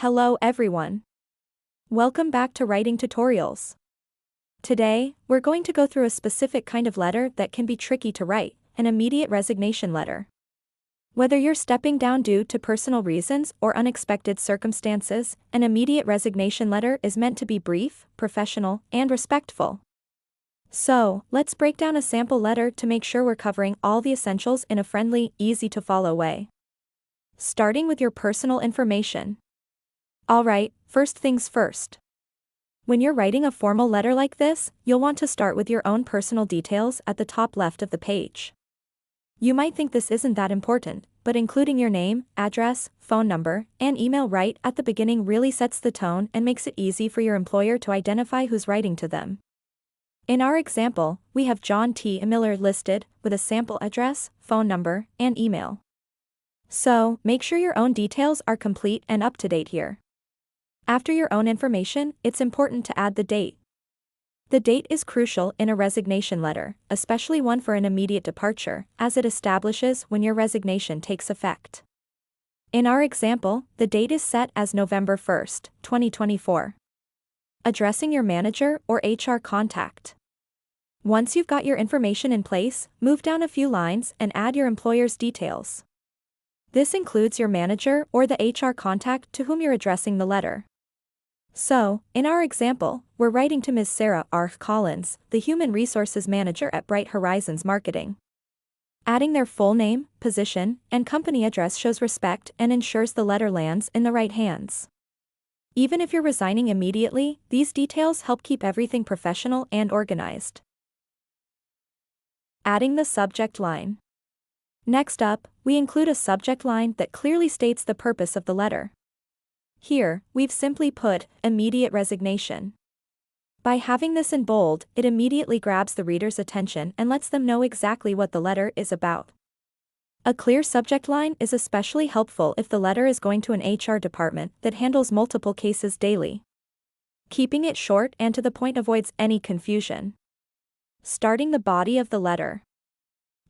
Hello everyone. Welcome back to Writing Tutorials. Today, we're going to go through a specific kind of letter that can be tricky to write, an immediate resignation letter. Whether you're stepping down due to personal reasons or unexpected circumstances, an immediate resignation letter is meant to be brief, professional, and respectful. So, let's break down a sample letter to make sure we're covering all the essentials in a friendly, easy-to-follow way. Starting with your personal information. Alright, first things first. When you're writing a formal letter like this, you'll want to start with your own personal details at the top left of the page. You might think this isn't that important, but including your name, address, phone number, and email right at the beginning really sets the tone and makes it easy for your employer to identify who's writing to them. In our example, we have John T. Miller listed, with a sample address, phone number, and email. So, make sure your own details are complete and up to date here. After your own information, it's important to add the date. The date is crucial in a resignation letter, especially one for an immediate departure, as it establishes when your resignation takes effect. In our example, the date is set as November 1st, 2024. Addressing your manager or HR contact. Once you've got your information in place, move down a few lines and add your employer's details. This includes your manager or the HR contact to whom you're addressing the letter. So, in our example, we're writing to Ms. Sarah R. Collins, the Human Resources Manager at Bright Horizons Marketing. Adding their full name, position, and company address shows respect and ensures the letter lands in the right hands. Even if you're resigning immediately, these details help keep everything professional and organized. Adding the subject line. Next up, we include a subject line that clearly states the purpose of the letter. Here, we've simply put, immediate resignation. By having this in bold, it immediately grabs the reader's attention and lets them know exactly what the letter is about. A clear subject line is especially helpful if the letter is going to an HR department that handles multiple cases daily. Keeping it short and to the point avoids any confusion. Starting the body of the letter.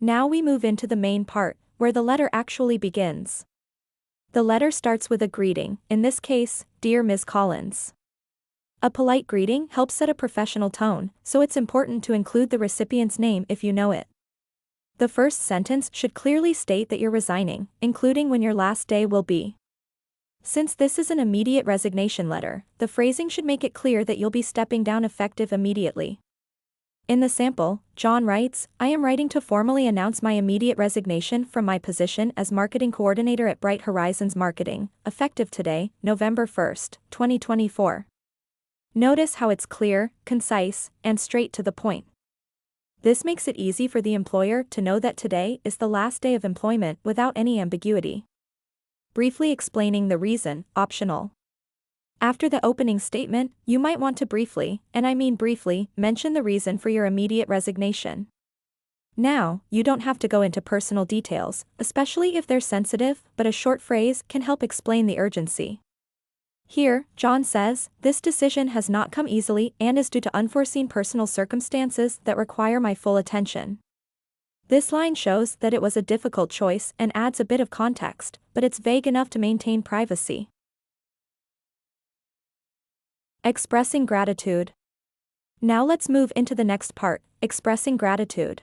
Now we move into the main part, where the letter actually begins. The letter starts with a greeting, in this case, Dear Ms. Collins. A polite greeting helps set a professional tone, so it's important to include the recipient's name if you know it. The first sentence should clearly state that you're resigning, including when your last day will be. Since this is an immediate resignation letter, the phrasing should make it clear that you'll be stepping down effective immediately. In the sample, John writes, I am writing to formally announce my immediate resignation from my position as marketing coordinator at Bright Horizons Marketing, effective today, November 1st, 2024. Notice how it's clear, concise, and straight to the point. This makes it easy for the employer to know that today is the last day of employment without any ambiguity. Briefly explaining the reason, optional. After the opening statement, you might want to briefly, and I mean briefly, mention the reason for your immediate resignation. Now, you don't have to go into personal details, especially if they're sensitive, but a short phrase can help explain the urgency. Here, John says, this decision has not come easily and is due to unforeseen personal circumstances that require my full attention. This line shows that it was a difficult choice and adds a bit of context, but it's vague enough to maintain privacy. Expressing gratitude. Now let's move into the next part, expressing gratitude.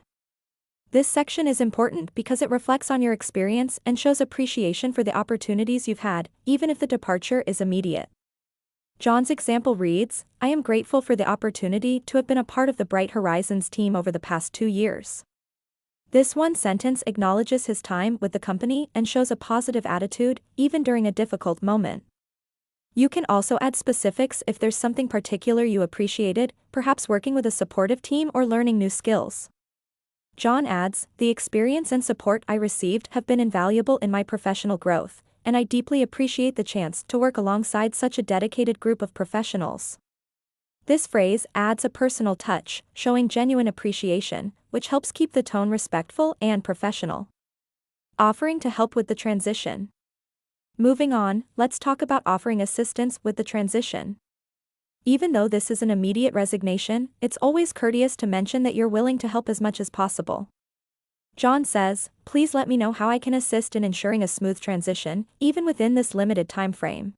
This section is important because it reflects on your experience and shows appreciation for the opportunities you've had, even if the departure is immediate. John's example reads, I am grateful for the opportunity to have been a part of the Bright Horizons team over the past 2 years. This one sentence acknowledges his time with the company and shows a positive attitude, even during a difficult moment. You can also add specifics if there's something particular you appreciated, perhaps working with a supportive team or learning new skills. John adds, the experience and support I received have been invaluable in my professional growth, and I deeply appreciate the chance to work alongside such a dedicated group of professionals. This phrase adds a personal touch, showing genuine appreciation, which helps keep the tone respectful and professional. Offering to help with the transition. Moving on, let's talk about offering assistance with the transition. Even though this is an immediate resignation, it's always courteous to mention that you're willing to help as much as possible. John says, please let me know how I can assist in ensuring a smooth transition, even within this limited time frame.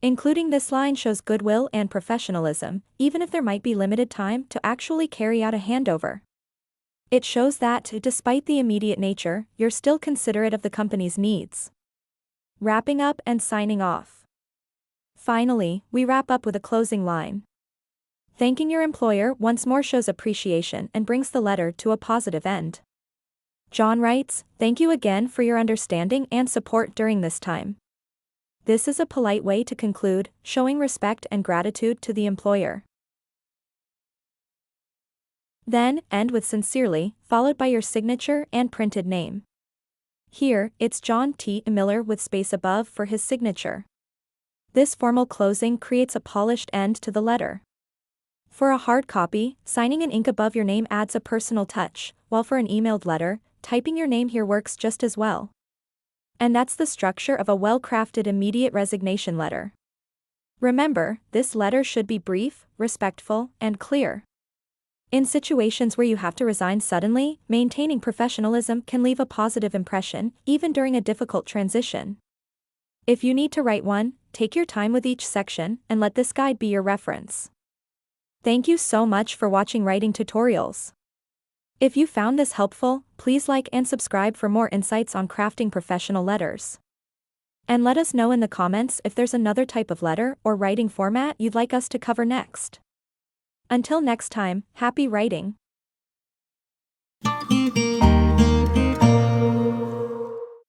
Including this line shows goodwill and professionalism, even if there might be limited time to actually carry out a handover. It shows that, despite the immediate nature, you're still considerate of the company's needs. Wrapping up and signing off. Finally, we wrap up with a closing line. Thanking your employer once more shows appreciation and brings the letter to a positive end. John writes, "Thank you again for your understanding and support during this time." This is a polite way to conclude, showing respect and gratitude to the employer. Then, end with sincerely, followed by your signature and printed name. Here, it's John T. Miller with space above for his signature. This formal closing creates a polished end to the letter. For a hard copy, signing in ink above your name adds a personal touch, while for an emailed letter, typing your name here works just as well. And that's the structure of a well-crafted immediate resignation letter. Remember, this letter should be brief, respectful, and clear. In situations where you have to resign suddenly, maintaining professionalism can leave a positive impression, even during a difficult transition. If you need to write one, take your time with each section and let this guide be your reference. Thank you so much for watching writing tutorials. If you found this helpful, please like and subscribe for more insights on crafting professional letters. And let us know in the comments if there's another type of letter or writing format you'd like us to cover next. Until next time, happy writing.